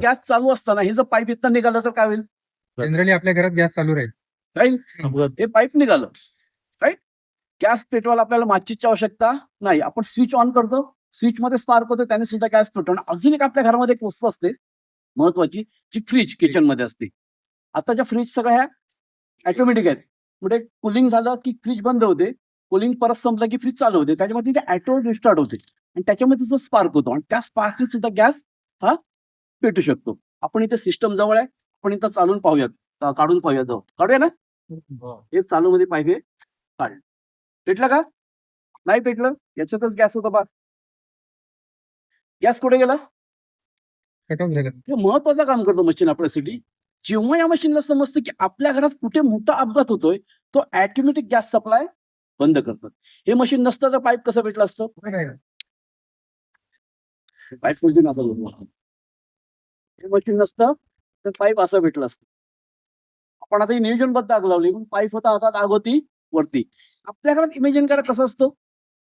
Gas चालू असताना हे जर पाईप इथं निघालं तर काय होईल? जनरली आपल्या घरात गॅस चालू राहील. राईट, हे पाईप निघालं. राईट, गॅस पेटवायला आपल्याला माचीची आवश्यकता नाही. आपण स्विच ऑन करतो, स्विच मध्ये स्पार्क होतो, त्याने सुद्धा गॅस पेटवणं. अजून एक आपल्या घरामध्ये एक वस्तू असते महत्वाची, जी फ्रीज किचन मध्ये असते. आताच्या फ्रीज सगळ्या ह्या ऑटोमॅटिक आहेत. म्हणजे कुलिंग झालं की फ्रीज बंद होते, कुलिंग परत संपलं की फ्रीज चालू होते. त्याच्यामध्ये ते ऑटो रिस्टार्ट होते आणि त्याच्यामध्ये जो स्पार्क होतो आणि त्या स्पार्कने सुद्धा गॅस हा पेटू शकतो. आपण इथे सिस्टम जवळ आहे, आपण इथं चालून पाहूयात, काढून पाहूयात. काढूया ना, हे चालू मध्ये पाहिजे. काढ, पेटलं का? नाही पेटलं, याच्यातच गॅस होता बा. गॅस कुठे गेला? कट ऑफ झालं. हे महत्वाचं काम करतो मशीन आपल्यासाठी. जेव्हा या मशीनला समजतं की आपल्या घरात कुठे मोठा अपघात होतोय, तो ऑटोमॅटिक गॅस सप्लाय बंद करतात. हे मशीन नसतं तर पाईप कसं भेटलं असतं? पाईप म्हणजे असं, हे मशीन नसतं तर पाईप असं भेटलं असतं. आपण आता नियोजनबद्ध आग लावली, पण पाईप होता हातात, आग होती वरती. आपल्या घरात इमेजिन करा कसं असतं.